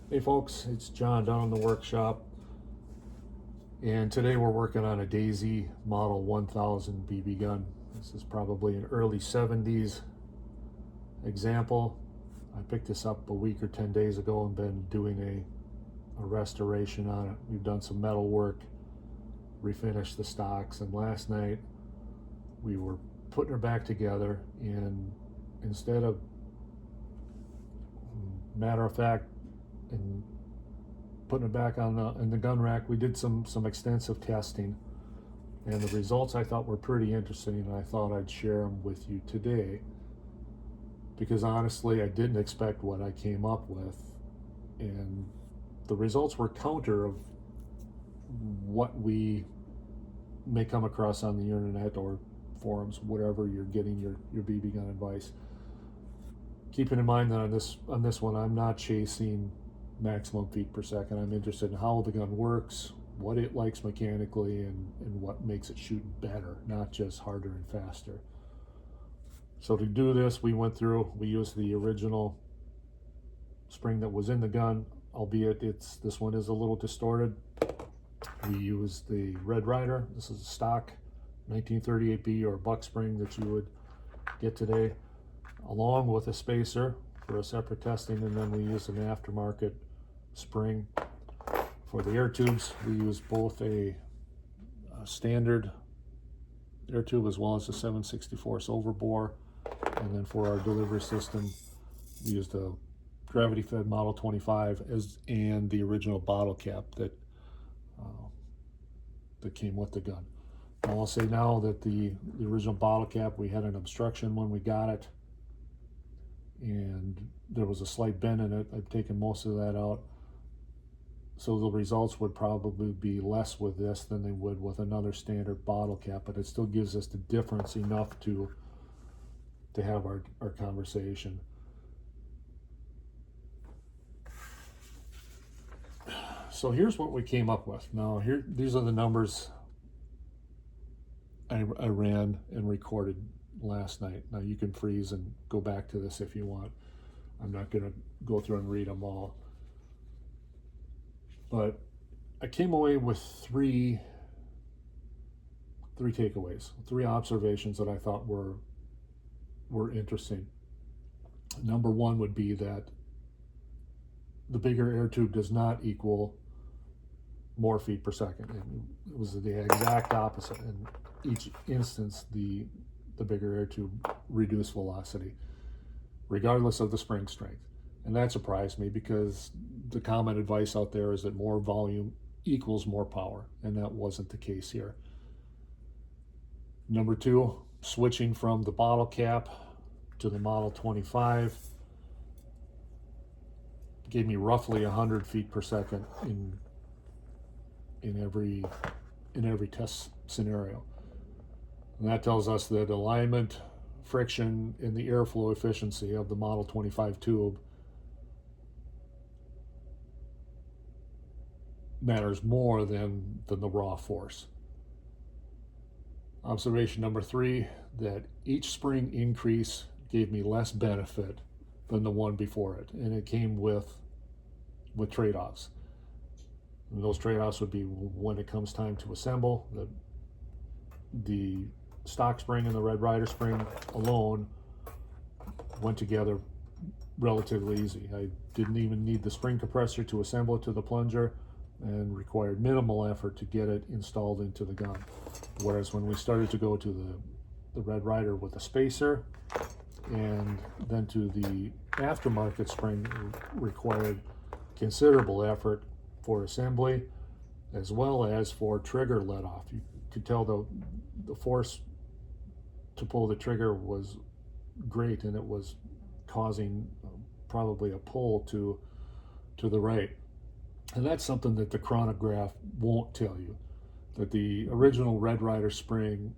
Hey folks, it's John down in the workshop, and today we're working on a Daisy Model 1000 BB gun. This is probably an early 70s example. I picked this up a week or 10 days ago and been doing a restoration on it. We've done some metal work, refinished the stocks, and last night we were putting her back together, and instead of matter of fact and putting it back on in the gun rack, we did some extensive testing, and the results I thought were pretty interesting, and I thought I'd share them with you today because honestly I didn't expect what I came up with, and the results were counter of what we may come across on the internet or forums, whatever you're getting your BB gun advice. Keeping in mind that on this one I'm not chasing maximum feet per second. I'm interested in how the gun works, what it likes mechanically, and what makes it shoot better, not just harder and faster. So to do this, we used the original spring that was in the gun, albeit this one is a little distorted. We used the Red Ryder. This is a stock 1938B or buck spring that you would get today, along with a spacer for a separate testing, and then we use an aftermarket spring. For the air tubes, we use both a standard air tube as well as a 7/64 overbore, and then for our delivery system we used a gravity fed Model 25 and the original bottle cap that came with the gun. Now, I'll say now that the original bottle cap, we had an obstruction when we got it, and there was a slight bend in it. I've taken most of that out, so the results would probably be less with this than they would with another standard bottle cap, but it still gives us the difference enough to have our conversation. So here's what we came up with. Now these are the numbers I ran and recorded last night. Now you can freeze and go back to this if you want. I'm not going to go through and read them all, but I came away with three takeaways, three observations that I thought were interesting. Number one would be that the bigger air tube does not equal more feet per second. It was the exact opposite. In each instance, the bigger air tube reduced velocity, regardless of the spring strength. And that surprised me because the common advice out there is that more volume equals more power, and that wasn't the case here. Number two, switching from the bottle cap to the Model 25 gave me roughly 100 feet per second in every test scenario. And that tells us that alignment, friction, and the airflow efficiency of the Model 25 tube matters more than the raw force. Observation number three, that each spring increase gave me less benefit than the one before it, and it came with trade-offs. And those trade-offs would be when it comes time to assemble. The stock spring and the Red Ryder spring alone went together relatively easy. I didn't even need the spring compressor to assemble it to the plunger, and required minimal effort to get it installed into the gun. Whereas when we started to go to the Red Ryder with a spacer, and then to the aftermarket spring, required considerable effort for assembly as well as for trigger let off. You could tell the force to pull the trigger was great, and it was causing probably a pull to the right. And that's something that the Chronograph won't tell you, that the original Red Ryder spring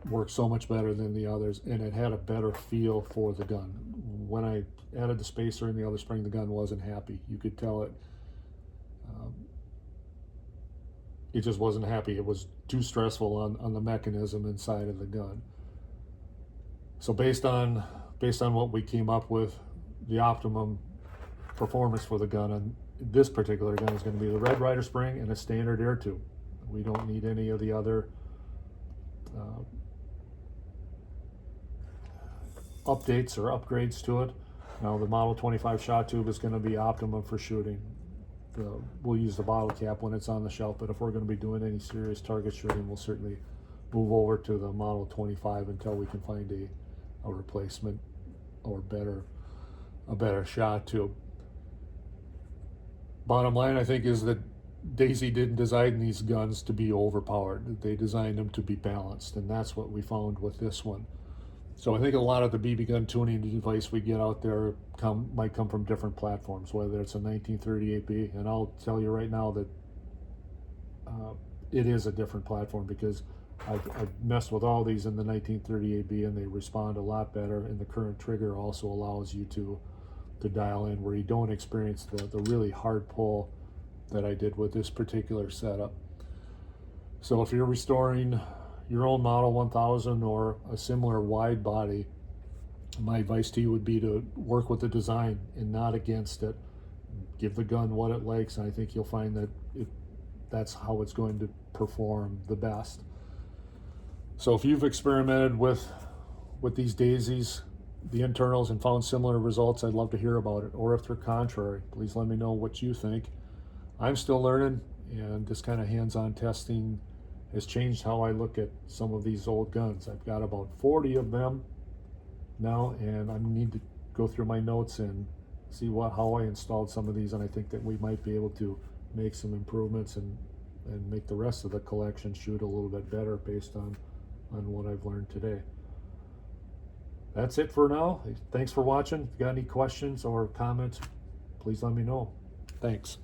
worked so much better than the others, and it had a better feel for the gun. When I added the spacer in the other spring, the gun wasn't happy. You could tell it. It just wasn't happy. It was too stressful on the mechanism inside of the gun. So based on what we came up with, the optimum performance for the gun on this particular gun is going to be the Red Rider spring and a standard air tube. We don't need any of the other updates or upgrades to it. Now the Model 25 shot tube is going to be optimum for shooting. We'll use the bottle cap when it's on the shelf, but if we're going to be doing any serious target shooting, we'll certainly move over to the Model 25 until we can find a replacement or a better shot tube. Bottom line, I think, is that Daisy didn't design these guns to be overpowered. They designed them to be balanced, and that's what we found with this one. So I think a lot of the BB gun tuning device we get out there might come from different platforms, whether it's a 1938B, and I'll tell you right now that it is a different platform, because I've messed with all these in the 1938B and they respond a lot better, and the current trigger also allows you to dial in where you don't experience the really hard pull that I did with this particular setup. So if you're restoring your own Model 1000 or a similar wide body, my advice to you would be to work with the design and not against it. Give the gun what it likes, and I think you'll find that that's how it's going to perform the best. So if you've experimented with these Daisies, the internals, and found similar results, I'd love to hear about it. Or if they're contrary, please let me know what you think. I'm still learning, and this kind of hands-on testing has changed how I look at some of these old guns. I've got about 40 of them now, and I need to go through my notes and see how I installed some of these, and I think that we might be able to make some improvements and make the rest of the collection shoot a little bit better based on what I've learned today. That's it for now. Thanks for watching. If you got any questions or comments, please let me know. Thanks.